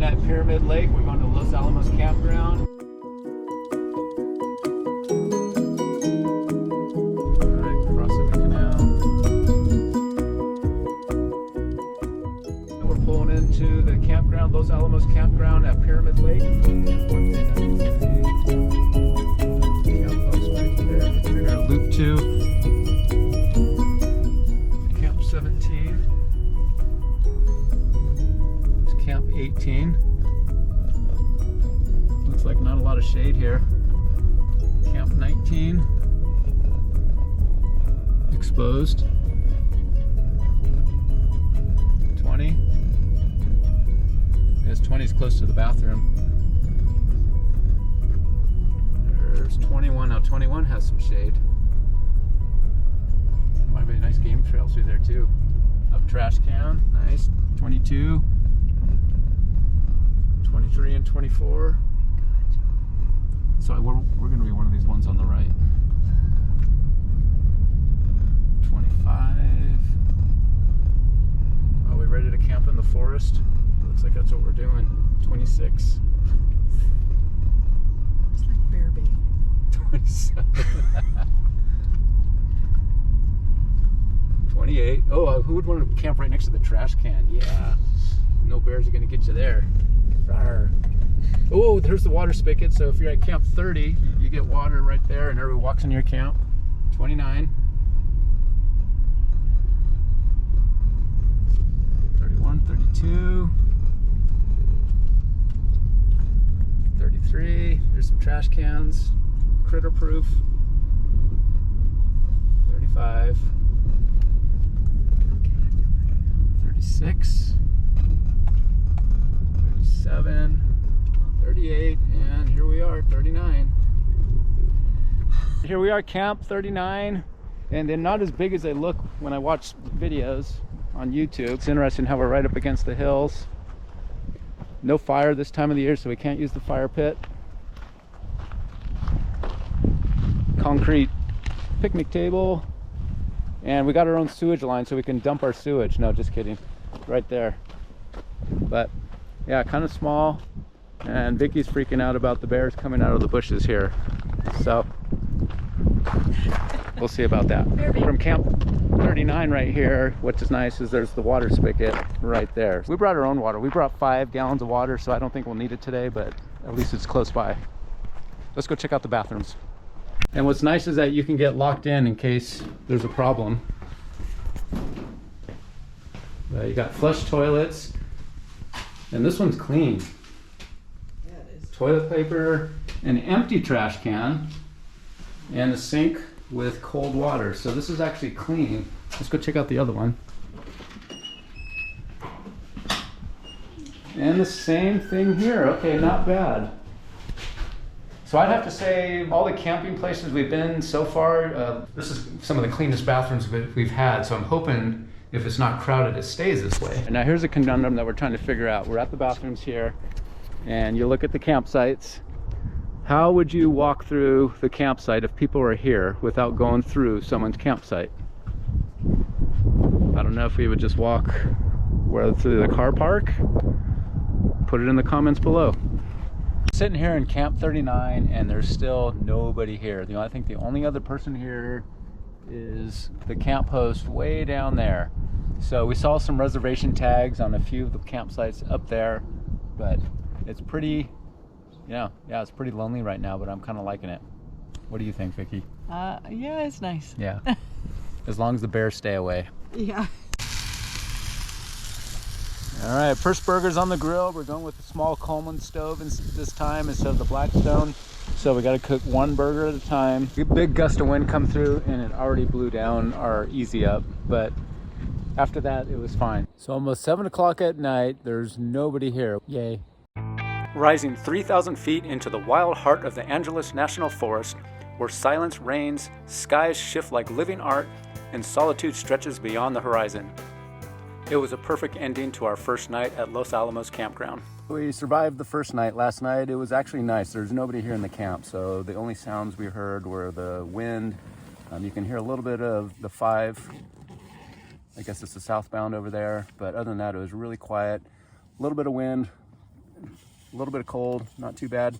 at Pyramid Lake. We're going to Los Alamos Campground. Alright, crossing the canal. And we're pulling into the campground, Los Alamos Campground at Pyramid Lake. Loop 2. Camp 17. It's Camp 18. Looks like not a lot of shade here. Camp 19. Exposed. 20. Yes, 20 is close to the bathroom. There's 21. Now 21 has some shade. Might be a nice game trail through there too. Up trash can, nice. 22, 23 and 24. So we're going to be one of these ones on the right. 25. Are we ready to camp in the forest? Looks like that's what we're doing. 26. It's like bear bait. 27. 28. Oh, who would want to camp right next to the trash can? Yeah. No bears are going to get you there. Rawr. Oh, there's the water spigot. So if you're at Camp 30, you get water right there and everybody walks in your camp. 29. 31, 32. 33. There's some trash cans. Critter proof. 35. 36, 37, 38, and here we are, 39. Here we are, Camp 39, and they're not as big as they look when I watch videos on YouTube. It's interesting how we're right up against the hills. No fire this time of the year, so we can't use the fire pit. Concrete picnic table. And we got our own sewage line so we can dump our sewage. No, just kidding. Right there. But yeah, kind of small. And Vicky's freaking out about the bears coming out of the bushes here. So we'll see about that. From Camp 39 right here, which is nice, is there's the water spigot right there. We brought our own water. We brought 5 gallons of water, so I don't think we'll need it today, but at least it's close by. Let's go check out the bathrooms. And what's nice is that you can get locked in case there's a problem. You got flush toilets, and this one's clean. Yeah, it is. Toilet paper, an empty trash can, and a sink with cold water. So this is actually clean. Let's go check out the other one. And the same thing here. Okay, not bad. So I'd have to say all the camping places we've been so far, this is some of the cleanest bathrooms we've had. So I'm hoping if it's not crowded, it stays this way. And now here's a conundrum that we're trying to figure out. We're at the bathrooms here, and you look at the campsites. How would you walk through the campsite if people were here without going through someone's campsite? I don't know if we would just walk through the car park. Put it in the comments below. Sitting here in Camp 39 and there's still nobody here. I think the only other person here is the camp host way down there. So we saw some reservation tags on a few of the campsites up there, but it's pretty, yeah, it's pretty lonely right now, but I'm kind of liking it. What do you think, Vicky? Yeah, it's nice. Yeah, as long as the bears stay away. Yeah. All right, first burgers on the grill. We're going with a small Coleman stove this time instead of the Blackstone. So we got to cook one burger at a time. A big gust of wind come through and it already blew down our Easy Up, but after that it was fine. So almost 7 o'clock at night, there's nobody here. Yay. Rising 3,000 feet into the wild heart of the Angeles National Forest, where silence reigns, skies shift like living art, and solitude stretches beyond the horizon. It was a perfect ending to our first night at Los Alamos Campground. We survived the first night. Last night it was actually nice. There's nobody here in the camp, so the only sounds we heard were the wind. You can hear a little bit of the 5. I guess it's the southbound over there, but other than that it was really quiet. A little bit of wind, A little bit of cold, not too bad.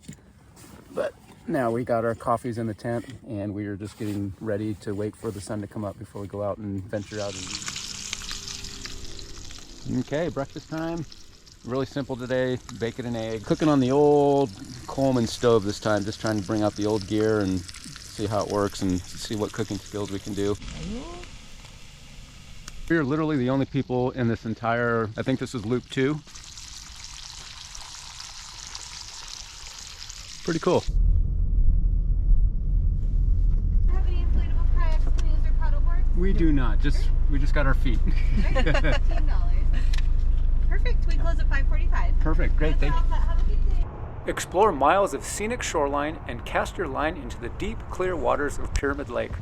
But now we got our coffees in the tent and we are just getting ready to wait for the sun to come up before we go out and venture out. Okay, breakfast time. Really simple today, bacon and egg. Cooking on the old Coleman stove this time, just trying to bring out the old gear and see how it works and see what cooking skills we can do. We are literally the only people in this entire, I think this is loop 2. Pretty cool. Have any inflatable kayaks, canoes, or paddleboards? We do not. We just got our feet. $15. Perfect. We close at 5:45. Perfect. Great. Thank you. Have a good day. Explore miles of scenic shoreline and cast your line into the deep, clear waters of Pyramid Lake.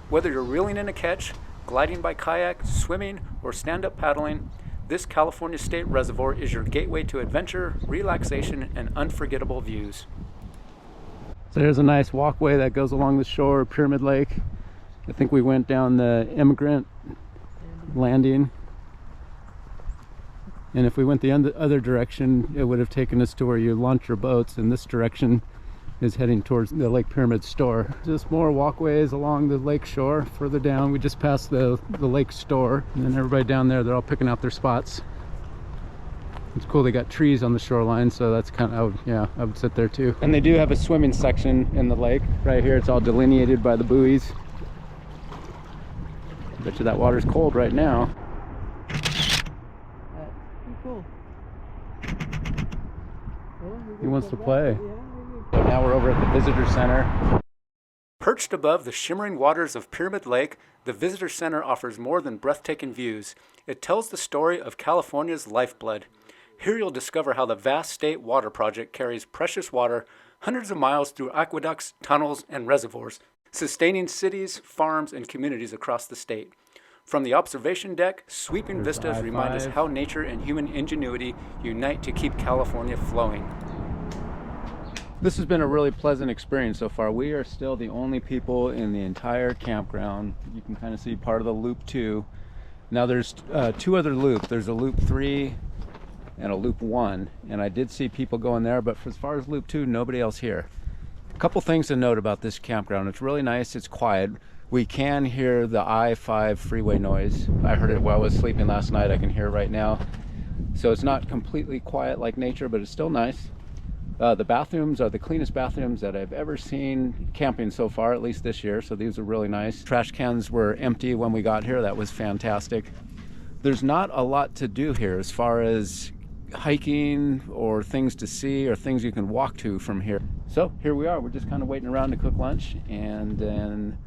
Whether you're reeling in a catch, gliding by kayak, swimming, or stand-up paddling, this California State Reservoir is your gateway to adventure, relaxation, and unforgettable views. So there's a nice walkway that goes along the shore of Pyramid Lake. I think we went down the Immigrant Landing. And if we went the other direction, it would have taken us to where you launch your boats, and this direction is heading towards the Lake Pyramid store. Just more walkways along the lake shore. Further down, we just passed the lake store, and then everybody down there, they're all picking out their spots. It's cool, they got trees on the shoreline, so that's kind of, I would sit there too. And they do have a swimming section in the lake. Right here, it's all delineated by the buoys. Bet you that water's cold right now. Cool. He wants to play. So now we're over at the visitor center. Perched above the shimmering waters of Pyramid Lake, the visitor center offers more than breathtaking views. It tells the story of California's lifeblood. Here you'll discover how the vast state water project carries precious water hundreds of miles through aqueducts, tunnels, and reservoirs, sustaining cities, farms, and communities across the state. From the observation deck, sweeping vistas remind us how nature and human ingenuity unite to keep California flowing. This has been a really pleasant experience so far. We are still the only people in the entire campground. You can kind of see part of the loop 2. Now there's 2 other loops. There's a loop 3 and a loop 1, and I did see people going there, but as far as loop 2, nobody else here. A couple things to note about this campground. It's really nice, it's quiet. We can hear the I-5 freeway noise. I heard it while I was sleeping last night. I can hear it right now. So it's not completely quiet like nature, but it's still nice. The bathrooms are the cleanest bathrooms that I've ever seen camping so far, at least this year. So these are really nice. Trash cans were empty when we got here. That was fantastic. There's not a lot to do here as far as hiking or things to see or things you can walk to from here. So here we are. We're just kind of waiting around to cook lunch and then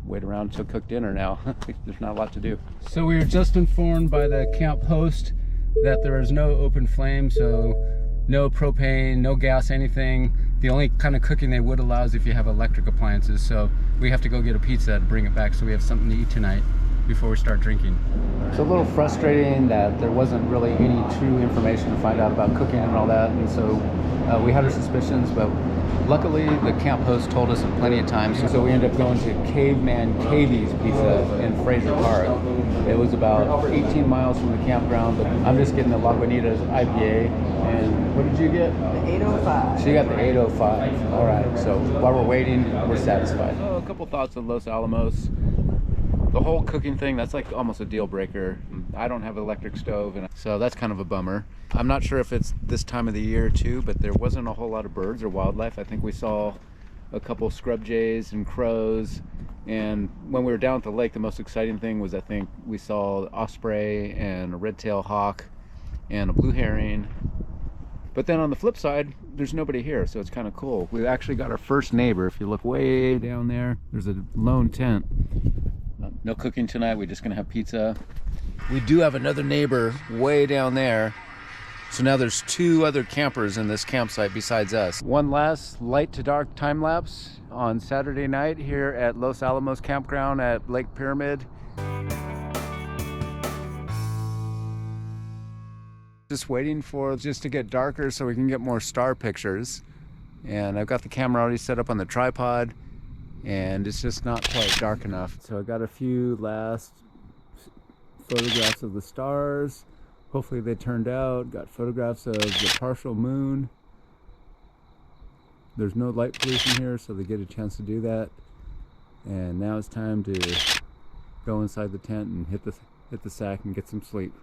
wait around to cook dinner now. There's not a lot to do. So we were just informed by the camp host that there is no open flame, so no propane, no gas, anything. The only kind of cooking they would allow is if you have electric appliances. So we have to go get a pizza to bring it back so we have something to eat tonight before we start drinking. It's a little frustrating that there wasn't really any true information to find out about cooking and all that, and so we had our suspicions, but luckily the camp host told us in plenty of time, so we ended up going to Caveman Cavey's Pizza in Frazier Park. It was about 18 miles from the campground, but I'm just getting the Lagunitas IPA. And what did you get? The 805. She got the 805. All right, so while we're waiting, we're satisfied. Oh, a couple thoughts on Los Alamos. The whole cooking thing, that's like almost a deal breaker. I don't have an electric stove, and so that's kind of a bummer. I'm not sure if it's this time of the year too, but there wasn't a whole lot of birds or wildlife. I think we saw a couple scrub jays and crows, and when we were down at the lake, the most exciting thing was I think we saw osprey and a red-tailed hawk and a blue herring. But then on the flip side, there's nobody here, so it's kind of cool. We actually got our first neighbor. If you look way down there, there's a lone tent. No cooking tonight, we're just gonna have pizza. We do have another neighbor way down there. So now there's 2 other campers in this campsite besides us. One last light to dark time lapse on Saturday night here at Los Alamos Campground at Lake Pyramid. Just waiting for just to get darker so we can get more star pictures. And I've got the camera already set up on the tripod, and it's just not quite dark enough. So I got a few last photographs of the stars. Hopefully they turned out. Got photographs of the partial moon. There's no light pollution here, so they get a chance to do that. And now it's time to go inside the tent and hit the sack and get some sleep.